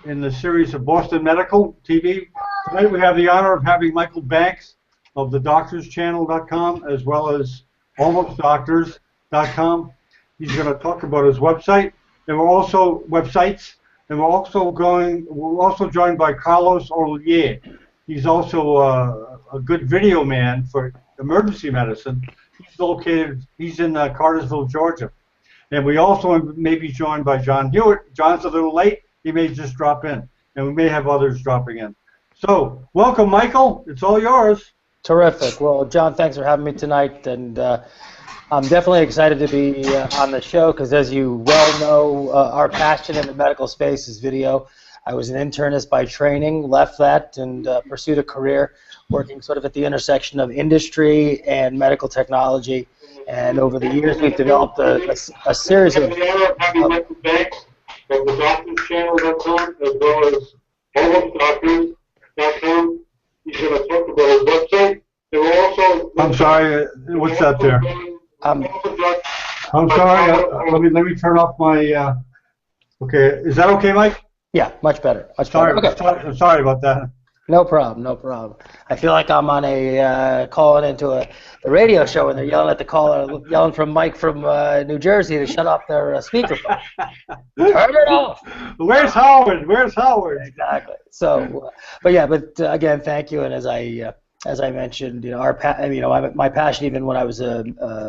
in the series of Boston Medical TV. Tonight we have the honor of having Michael Banks of the doctorschannel.com as well as almostdoctors.com. He's going to talk about his website, and we're also joined by Carlos Olier. He's also a good video man for emergency medicine. He's in Cartersville, Georgia. And we also may be joined by John Hewitt. John's a little late. He may just drop in. And we may have others dropping in. So, welcome, Michael. It's all yours. Terrific. Well, John, thanks for having me tonight. And I'm definitely excited to be on the show because, as you well know, our passion in the medical space is video. I was an internist by training, left that, and pursued a career working sort of at the intersection of industry and medical technology. And over the years, we've developed a series of... Michael Banks of the doctorschannel.com as well as almostdoctors.com. He's going to talk about his website. And we're also... I'm sorry, what's that there? I'm sorry, let me turn off my... okay, is that okay, Mike? Yeah, much better. Sorry about that. No problem, no problem. I feel like I'm on a calling into a radio show and they're yelling at the caller, yelling from Mike from New Jersey to shut off their speakerphone. Turn it off. Where's Howard? Where's Howard? Exactly. So, but again, thank you. And as I mentioned, my passion, even when I was a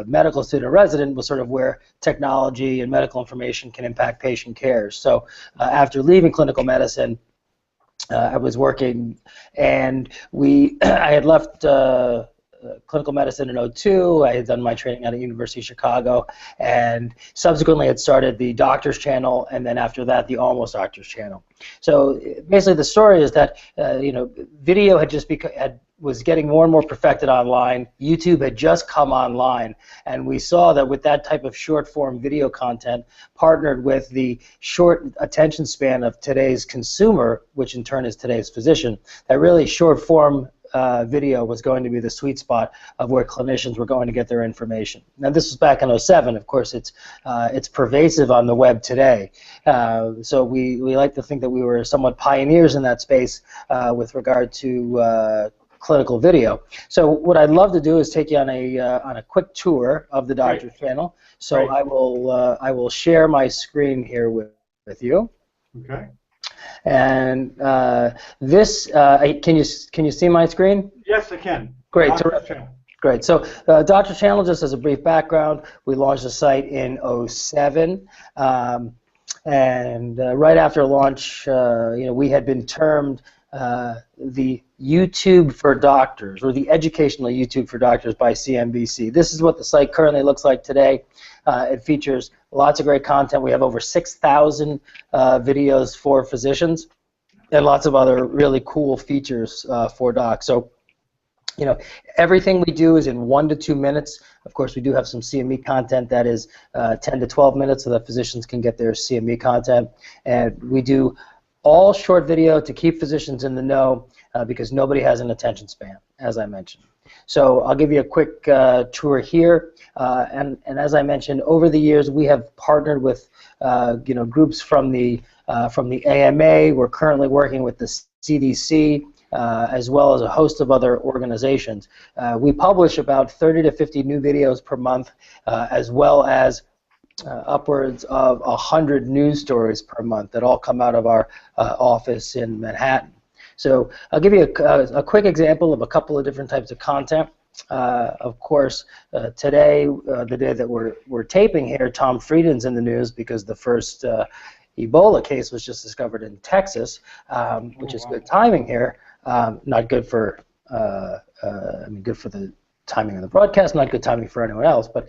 medical student resident, was sort of where technology and medical information can impact patient care. So, after leaving clinical medicine, I was working, and I had left clinical medicine in '02. I had done my training at the University of Chicago, and subsequently had started the Doctors Channel, and then after that, the Almost Doctors Channel. So basically, the story is that video was getting more and more perfected online. YouTube had just come online, and we saw that with that type of short-form video content, partnered with the short attention span of today's consumer, which in turn is today's physician, that really short-form video was going to be the sweet spot of where clinicians were going to get their information. Now, this was back in '07. Of course, it's pervasive on the web today. So we like to think that we were somewhat pioneers in that space with regard to clinical video. So what I'd love to do is take you on a quick tour of the Doctor's Channel. So I will share my screen here with you. Okay. And can you see my screen? Yes, I can. Great. Great. So Doctor's Channel, just as a brief background, we launched the site in '07. And right after launch, we had been termed the YouTube for Doctors, or the educational YouTube for Doctors by CNBC. This is what the site currently looks like today. It features lots of great content. We have over 6,000 videos for physicians and lots of other really cool features for docs. So, everything we do is in 1 to 2 minutes. Of course, we do have some CME content that is 10 to 12 minutes so that physicians can get their CME content. And we do all short video to keep physicians in the know because nobody has an attention span, as I mentioned. So I'll give you a quick tour here. And as I mentioned, over the years we have partnered with groups from the AMA. We're currently working with the CDC as well as a host of other organizations. We publish about 30 to 50 new videos per month, as well as upwards of 100 news stories per month that all come out of our office in Manhattan. So I'll give you a quick example of a couple of different types of content. Of course, today, the day that we're taping here, Tom Frieden's in the news because the first Ebola case was just discovered in Texas, which is good timing here. Not good for, good for the timing of the broadcast, not good timing for anyone else, but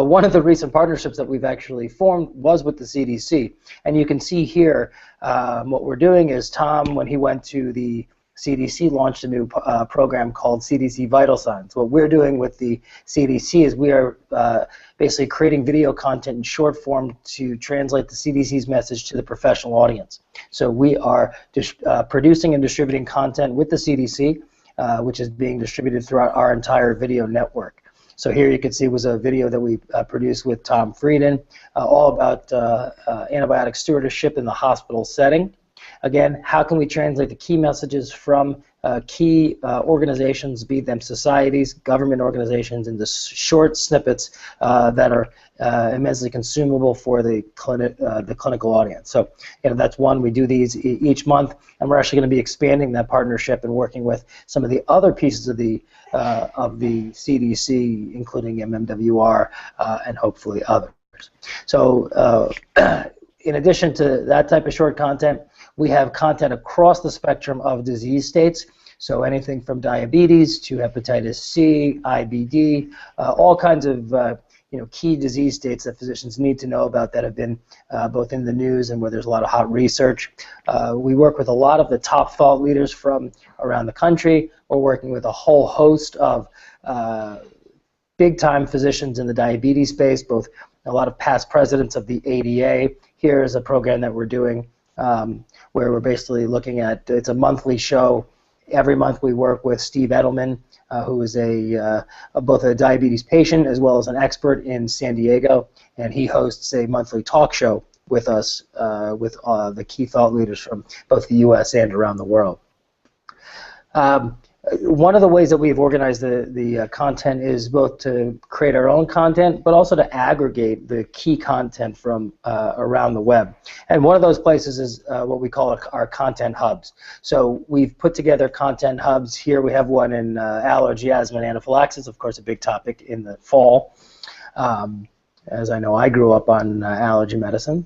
one of the recent partnerships that we've actually formed was with the CDC. And you can see here what we're doing is Tom, when he went to the CDC, launched a new program called CDC Vital Signs. What we're doing with the CDC is we are basically creating video content in short form to translate the CDC's message to the professional audience. So we are producing and distributing content with the CDC, which is being distributed throughout our entire video network. So here you can see was a video that we produced with Tom Frieden, all about antibiotic stewardship in the hospital setting. Again, how can we translate the key messages from key organizations, be them societies, government organizations, into short snippets that are immensely consumable for the clinical audience. So, that's one. We do these each month, and we're actually going to be expanding that partnership and working with some of the other pieces of the CDC, including MMWR, and hopefully others. So, in addition to that type of short content, we have content across the spectrum of disease states. So anything from diabetes to hepatitis C, IBD, all kinds of key disease states that physicians need to know about that have been both in the news and where there's a lot of hot research. We work with a lot of the top thought leaders from around the country. We're working with a whole host of big-time physicians in the diabetes space, both a lot of past presidents of the ADA. Here is a program that we're doing where we're basically looking at, it's a monthly show. Every month we work with Steve Edelman, who is both a diabetes patient as well as an expert in San Diego, and he hosts a monthly talk show with us with the key thought leaders from both the U.S. and around the world. One of the ways that we've organized the content is both to create our own content, but also to aggregate the key content from around the web. And one of those places is what we call our content hubs. So we've put together content hubs. Here we have one in allergy, asthma, and anaphylaxis, of course a big topic in the fall. As I know, I grew up on allergy medicine.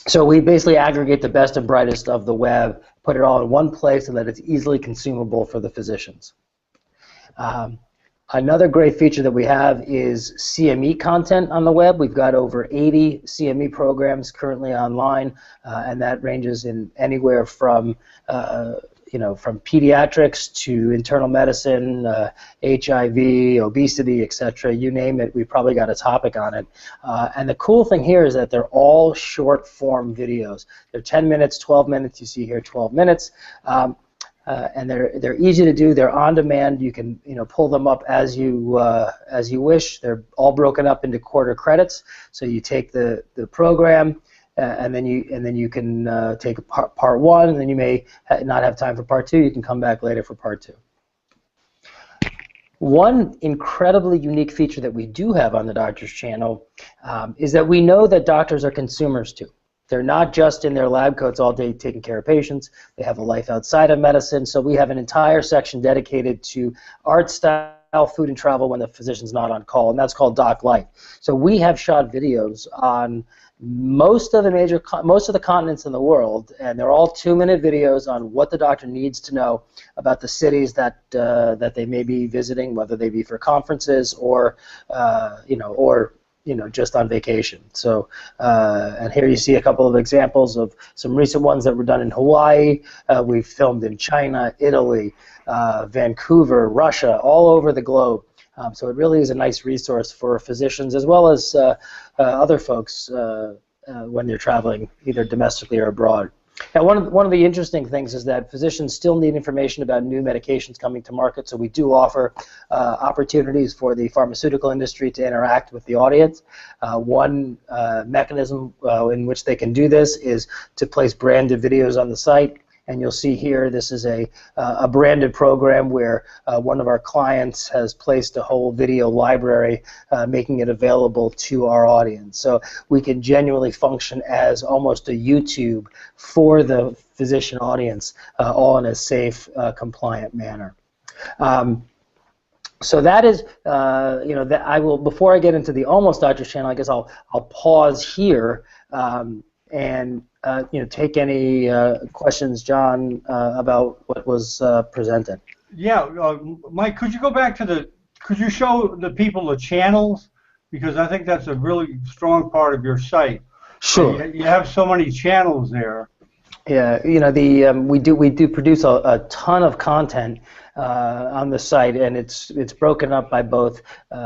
So we basically aggregate the best and brightest of the web, put it all in one place so that it's easily consumable for the physicians. Another great feature that we have is CME content on the web. We've got over 80 CME programs currently online, and that ranges in anywhere from from pediatrics to internal medicine, HIV, obesity, etc. You name it, we've probably got a topic on it. And the cool thing here is that they're all short-form videos. They're 10 minutes, 12 minutes. You see here 12 minutes. And they're easy to do. They're on demand. You can pull them up as you wish. They're all broken up into quarter credits. So you take the program, and then you can take part one, and then you may not have time for part two. You can come back later for part two. One incredibly unique feature that we do have on the Doctor's Channel is that we know that doctors are consumers too. They're not just in their lab coats all day taking care of patients. They have a life outside of medicine. So we have an entire section dedicated to art style, food, and travel when the physician's not on call, and that's called Doc Life. So we have shot videos on most of the continents in the world, and they're all 2-minute videos on what the doctor needs to know about the cities that they may be visiting, whether they be for conferences or just on vacation. So, and here you see a couple of examples of some recent ones that were done in Hawaii. We've filmed in China, Italy, Vancouver, Russia, all over the globe. So it really is a nice resource for physicians as well as other folks when they're traveling either domestically or abroad. Now, one of the interesting things is that physicians still need information about new medications coming to market, so we do offer opportunities for the pharmaceutical industry to interact with the audience. One mechanism in which they can do this is to place branded videos on the site. And you'll see here, this is a branded program where one of our clients has placed a whole video library, making it available to our audience. So we can genuinely function as almost a YouTube for the physician audience, all in a safe, compliant manner. So that is, that I will. Before I get into the Almost Doctor's Channel, I guess I'll pause here. And take any questions, John, about what was presented. Yeah, Mike, could you go back to could you show the people the channels? Because I think that's a really strong part of your site. Sure. You have so many channels there. Yeah, we do produce a ton of content on the site, and it's broken up by both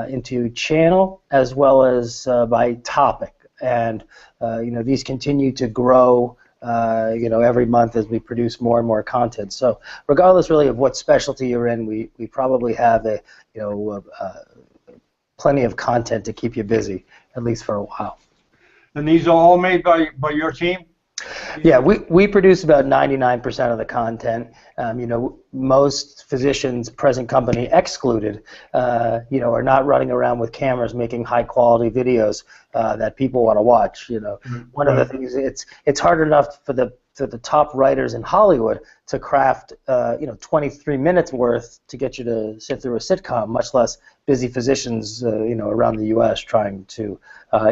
into channel as well as by topic. And these continue to grow, every month as we produce more and more content. So regardless, really, of what specialty you're in, we probably have plenty of content to keep you busy, at least for a while. And these are all made by your team? Yeah, we produce about 99% of the content. You know, most physicians, present company excluded, you know, are not running around with cameras making high-quality videos that people want to watch. You know, one of the things, it's hard enough for the top writers in Hollywood to craft, you know, 23 minutes worth to get you to sit through a sitcom, much less busy physicians, you know, around the U.S. trying to,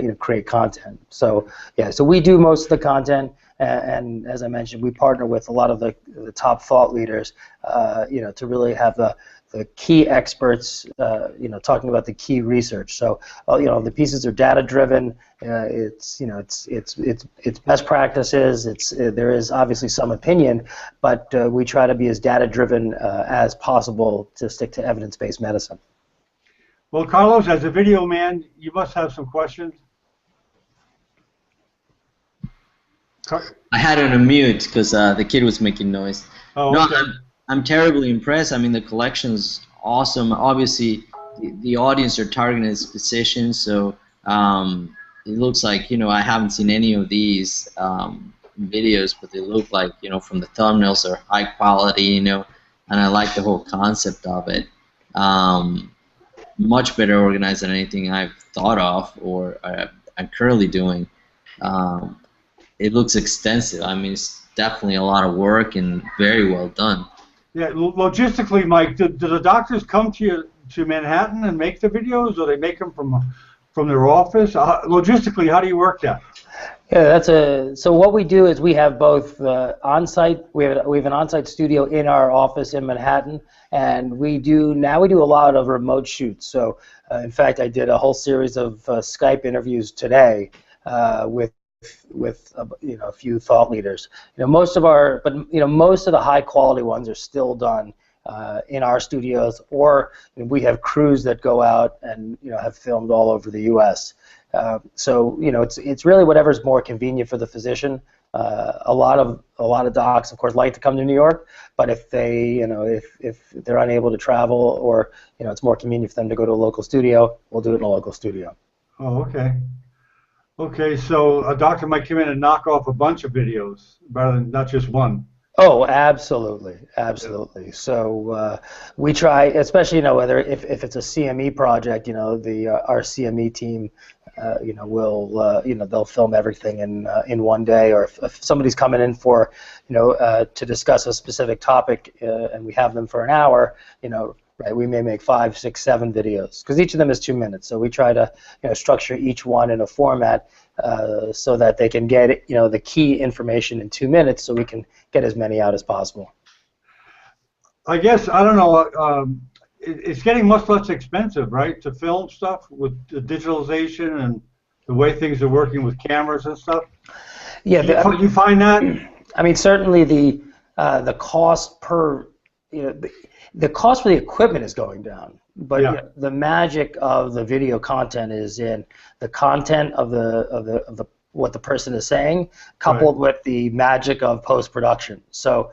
you know, create content. So yeah, so we do most of the content, and as I mentioned, we partner with a lot of the top thought leaders, you know, to really have the key experts, you know, talking about the key research. So, you know, the pieces are data driven. It's, you know, it's best practices. There is obviously some opinion, but we try to be as data driven as possible to stick to evidence-based medicine. Well, Carlos, as a video man, you must have some questions. I had it on mute because the kid was making noise. Oh, no, okay. I'm terribly impressed. I mean, the collection's awesome. Obviously, the audience are targeting as physicians, so it looks like, you know, I haven't seen any of these videos, but they look like, you know, from the thumbnails are high quality, you know, and I like the whole concept of it. Much better organized than anything I've thought of or I'm currently doing. It looks extensive. I mean, it's definitely a lot of work and very well done. Yeah, logistically, Mike, do the doctors come to Manhattan and make the videos, or they make them from their office? Logistically, how do you work that? Yeah, so what we do is we have both on-site. We have an on-site studio in our office in Manhattan, and we do a lot of remote shoots. So, in fact, I did a whole series of Skype interviews today with you know, a few thought leaders. You know, most of the high quality ones are still done in our studios, or you know, we have crews that go out and, you know, have filmed all over the U.S. So, you know, it's really whatever's more convenient for the physician. A lot of docs, of course, like to come to New York, but if they, you know, if they're unable to travel, or, you know, it's more convenient for them to go to a local studio, we'll do it in a local studio. Oh, okay. Okay, so a doctor might come in and knock off a bunch of videos rather than not just one. Oh, absolutely, absolutely. So we try, especially, you know, whether if it's a CME project, you know, our CME team, you know, will you know, they'll film everything in one day, or if somebody's coming in for, you know, to discuss a specific topic, and we have them for an hour, you know. Right, we may make 5, 6, 7 videos because each of them is 2 minutes. So we try to, you know, structure each one in a format so that they can get, you know, the key information in 2 minutes, so we can get as many out as possible. I guess, I don't know, it's getting much less expensive, right, to film stuff with the digitalization and the way things are working with cameras and stuff? Yeah, you find that? I mean, certainly the cost per, you know, the cost for the equipment is going down, but yeah, you know, the magic of the video content is in the content of the what the person is saying, coupled with the magic of post-production. So,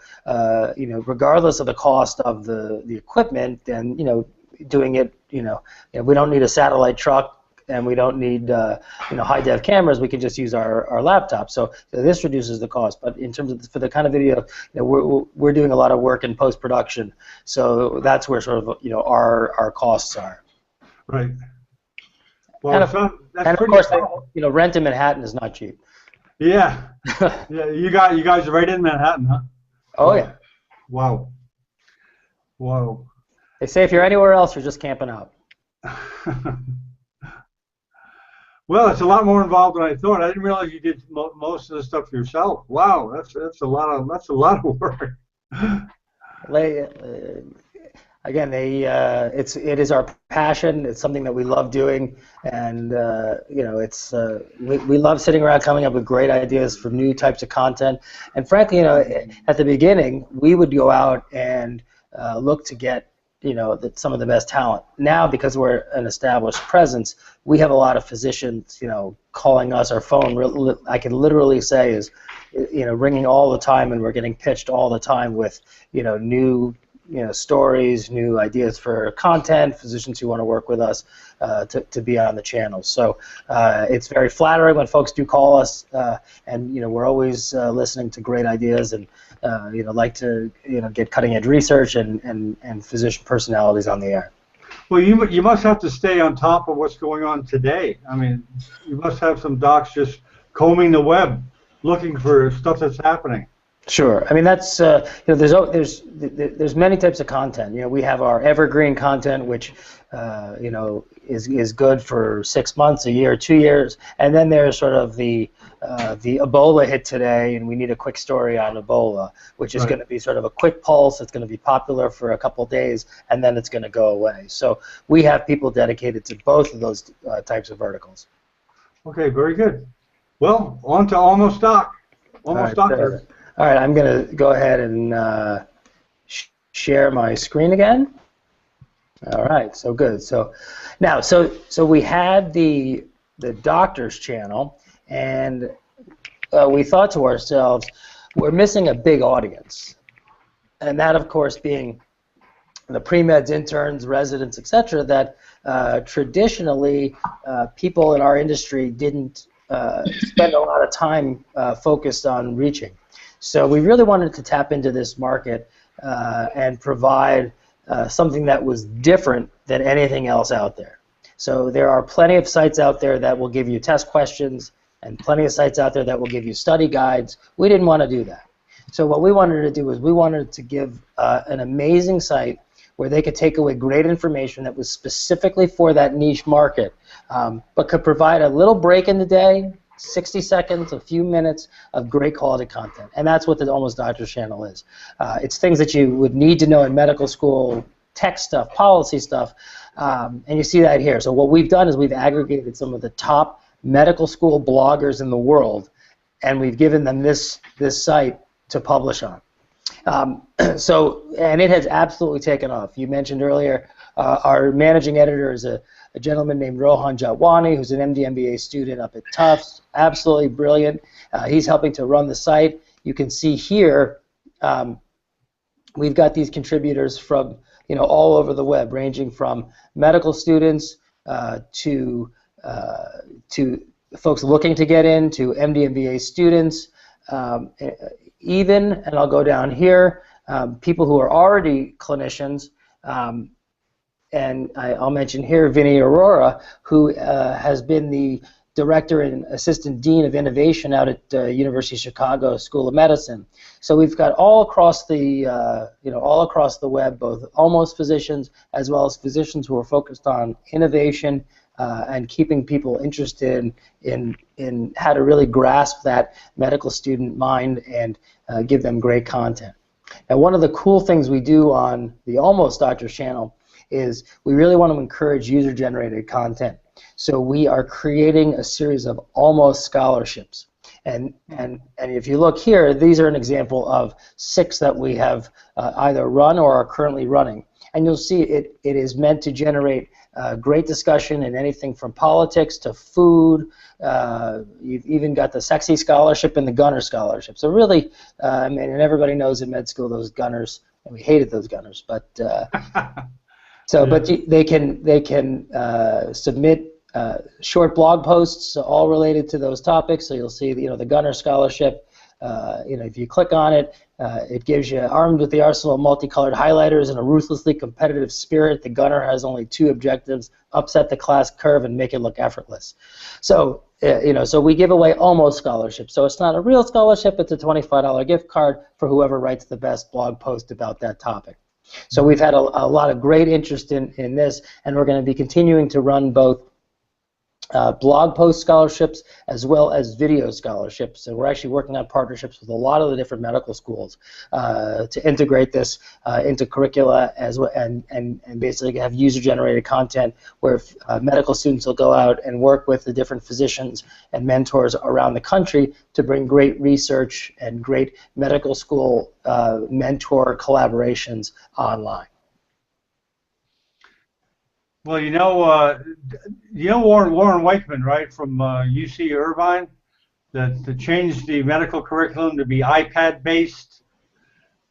you know, regardless of the cost of the equipment, and, you know, doing it, you know, we don't need a satellite truck, and we don't need you know, high-def cameras. We can just use our laptop. So this reduces the cost. But in terms of for the kind of video, you know, we're doing a lot of work in post-production. So that's where sort of, you know, our costs are. Right. Well, and of course, you know, rent in Manhattan is not cheap. Yeah. Yeah. You guys are right in Manhattan, huh? Oh, yeah. Wow. Wow. They say if you're anywhere else, you're just camping out. Well, it's a lot more involved than I thought. I didn't realize you did most of the stuff yourself. Wow, that's a lot of work. Again, it is our passion. It's something that we love doing, and you know, it's we love sitting around coming up with great ideas for new types of content. And frankly, you know, at the beginning, we would go out and look to get, you know, some of the best talent. Now, because we're an established presence, we have a lot of physicians, you know, calling us. Our phone, I can literally say, is, you know, ringing all the time, and we're getting pitched all the time with, you know, new stories, new ideas for content, physicians who want to work with us to be on the channel. So it's very flattering when folks do call us, and we're always listening to great ideas and like to get cutting edge research and physician personalities on the air. Well, you must have to stay on top of what's going on today. I mean, you must have some docs just combing the web, looking for stuff that's happening. Sure. I mean, that's there's many types of content. We have our evergreen content, which is good for 6 months, a year, 2 years, and then there's sort of the Ebola hit today, and we need a quick story on Ebola, which is going to be sort of a quick pulse. It's going to be popular for a couple of days, and then it's going to go away. So we have people dedicated to both of those types of verticals. Okay, very good. Well, on to Almost Doc. Almost Doctor. All right, I'm going to go ahead and share my screen again. All right, so good. So now, so we had the doctor's channel, and we thought to ourselves, we're missing a big audience, and that, of course, being the pre-meds, interns, residents, etc. That traditionally people in our industry didn't spend a lot of time focused on reaching. So we really wanted to tap into this market and provide something that was different than anything else out there. So there are plenty of sites out there that will give you test questions and plenty of sites out there that will give you study guides. We didn't want to do that. So what we wanted to do was we wanted to give an amazing site where they could take away great information that was specifically for that niche market, but could provide a little break in the day, 60 seconds, a few minutes of great quality content. And that's what the Almost Doctor's channel is. It's things that you would need to know in medical school, tech stuff, policy stuff, and you see that here. So what we've done is we've aggregated some of the top medical school bloggers in the world, and we've given them this site to publish on. And it has absolutely taken off. You mentioned earlier our managing editor is a gentleman named Rohan Jatwani, who's an MD MBA student up at Tufts, absolutely brilliant. He's helping to run the site. You can see here we've got these contributors from all over the web, ranging from medical students to folks looking to get in, to MD MBA students, even, and I'll go down here, people who are already clinicians. And I'll mention here Vinny Aurora, who has been the Director and Assistant Dean of Innovation out at University of Chicago School of Medicine. So we've got all across the web, both almost physicians as well as physicians who are focused on innovation and keeping people interested in how to really grasp that medical student mind and give them great content. Now, one of the cool things we do on the Almost Doctor's channel is we really want to encourage user-generated content. So we are creating a series of almost scholarships. And if you look here, these are an example of 6 that we have either run or are currently running. And you'll see it is meant to generate great discussion in anything from politics to food. You've even got the Sexy Scholarship and the Gunner Scholarship. So really, and everybody knows in med school those gunners, and we hated those gunners, but but they can submit short blog posts, all related to those topics. So you'll see, the Gunner Scholarship. If you click on it, it gives you armed with the arsenal of multicolored highlighters and a ruthlessly competitive spirit. The Gunner has only 2 objectives: upset the class curve and make it look effortless. So so we give away almost scholarships. So it's not a real scholarship; it's a $25 gift card for whoever writes the best blog post about that topic. So we've had a lot of great interest in this, and we're going to be continuing to run both blog post scholarships as well as video scholarships. And we're actually working on partnerships with a lot of the different medical schools to integrate this into curricula as well, and basically have user-generated content where medical students will go out and work with the different physicians and mentors around the country to bring great research and great medical school mentor collaborations online. Well, Warren Wakeman, right, from UC Irvine, that changed the medical curriculum to be iPad-based.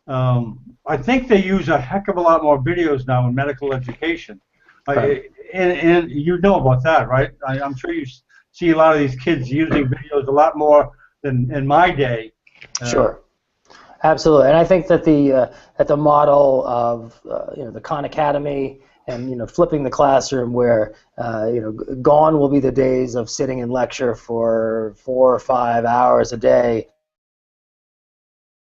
I think they use a heck of a lot more videos now in medical education. Right. And you know about that, right? I'm sure you see a lot of these kids using videos a lot more than in my day. Sure. Absolutely, and I think that the model of the Khan Academy and flipping the classroom where gone will be the days of sitting in lecture for 4 or 5 hours a day,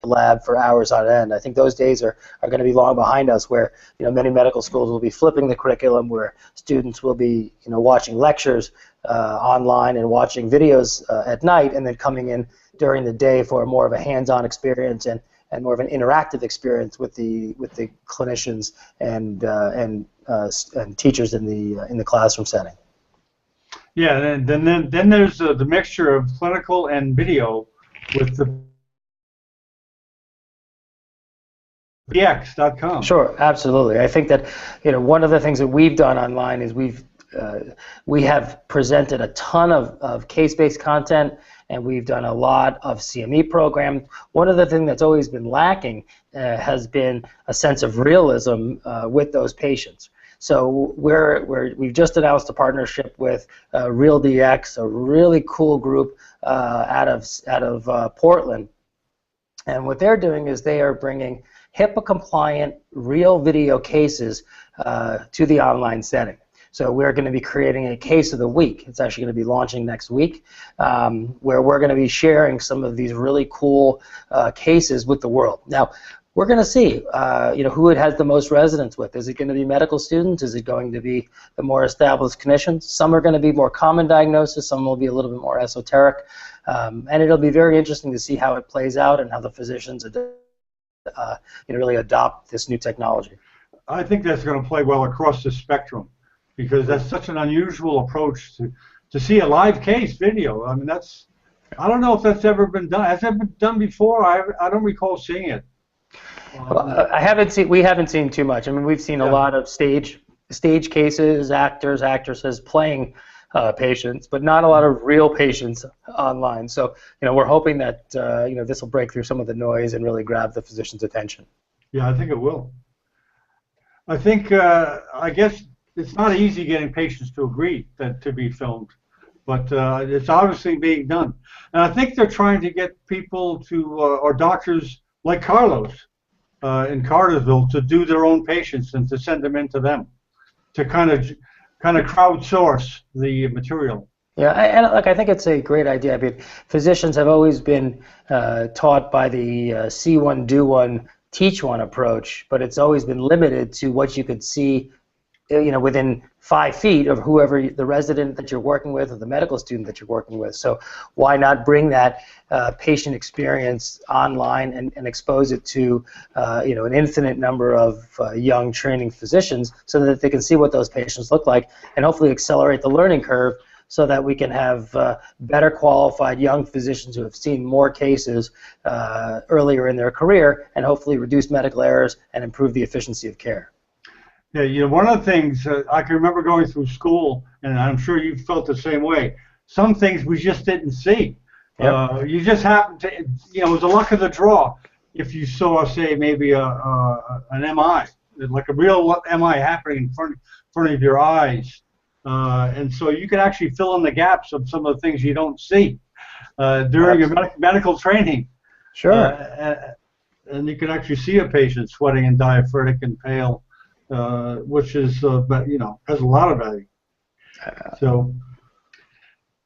lab for hours on end. I think those days are going to be long behind us, where many medical schools will be flipping the curriculum, where students will be watching lectures online and watching videos at night, and then coming in during the day for more of a hands-on experience and more of an interactive experience with the clinicians and teachers in the classroom setting. Yeah, and then there's the mixture of clinical and video with the VX.com. Sure, absolutely. I think that one of the things that we've done online is we have presented a ton of case-based content, and we've done a lot of CME programs. One of the things that's always been lacking has been a sense of realism with those patients. So we've just announced a partnership with RealDX, a really cool group out of Portland, and what they're doing is they are bringing HIPAA-compliant real video cases to the online setting. So we're going to be creating a case of the week. It's actually going to be launching next week, where we're going to be sharing some of these really cool cases with the world. Now, we're going to see, who it has the most resonance with. Is it going to be medical students? Is it going to be the more established clinicians? Some are going to be more common diagnosis. Some will be a little bit more esoteric. And it'll be very interesting to see how it plays out and how the physicians really adopt this new technology. I think that's going to play well across the spectrum, because that's such an unusual approach to see a live case video. I mean, I don't know if that's ever been done. Has it been done before? I don't recall seeing it. We haven't seen too much. I mean, we've seen a lot of stage cases, actors, actresses playing patients, but not a lot of real patients online. So, we're hoping that this will break through some of the noise and really grab the physician's attention. Yeah, I think it will. I think I guess it's not easy getting patients to agree to be filmed, but it's obviously being done. And I think they're trying to get people to, or doctors like Carlos in Cartersville, to do their own patients and to send them into them, to kind of crowdsource the material. Yeah, I think it's a great idea. I mean, physicians have always been taught by the see one, do one, teach one approach, but it's always been limited to what you could see within 5 feet of whoever the resident that you're working with or the medical student that you're working with. So why not bring that patient experience online and expose it to an infinite number of young training physicians, so that they can see what those patients look like, and hopefully accelerate the learning curve, so that we can have better qualified young physicians who have seen more cases earlier in their career, and hopefully reduce medical errors and improve the efficiency of care. Yeah, one of the things I can remember going through school, and I'm sure you felt the same way, some things we just didn't see. Yep. You just happened to, it was a luck of the draw if you saw, say, maybe an MI, like a real MI happening in front of your eyes. And so you can actually fill in the gaps of some of the things you don't see during your medical training. Sure. And you can actually see a patient sweating and diaphoretic and pale, which is, has a lot of value. So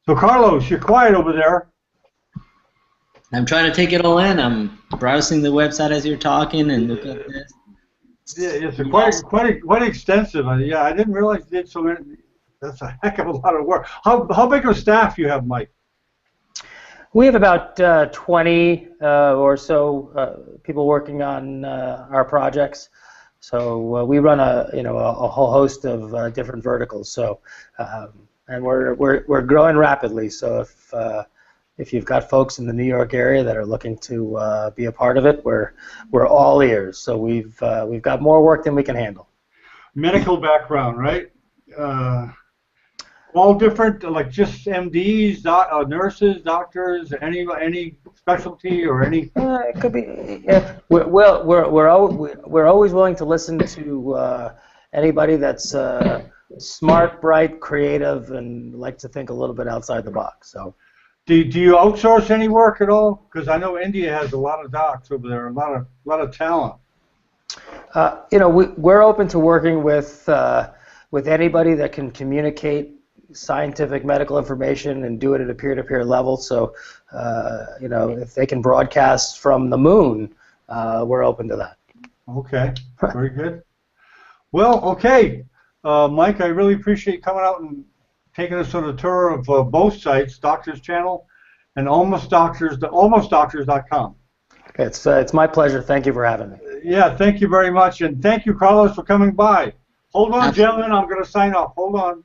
Carlos, you're quiet over there. I'm trying to take it all in. I'm browsing the website as you're talking and look at this. Yeah, it's quite extensive. Yeah, I didn't realize you did so many. That's a heck of a lot of work. How big of a staff do you have, Mike? We have about 20 or so people working on our projects. So we run a whole host of different verticals. So and we're growing rapidly. So if you've got folks in the New York area that are looking to be a part of it, we're all ears. So we've got more work than we can handle. Medical background, right? All different, like just MDs, nurses, doctors, any specialty or any. It could be. Yeah, we're always willing to listen to anybody that's smart, bright, creative, and like to think a little bit outside the box. So. Do you outsource any work at all? Because I know India has a lot of docs over there, a lot of talent. We're open to working with anybody that can communicate scientific medical information and do it at a peer-to-peer level. So, if they can broadcast from the moon, we're open to that. Okay, very good. Well, okay, Mike, I really appreciate coming out and taking us on a tour of both sites, Doctor's Channel and almostdoctors.com. It's my pleasure. Thank you for having me. Yeah, thank you very much, and thank you, Carlos, for coming by. Hold on, gentlemen, I'm going to sign off. Hold on.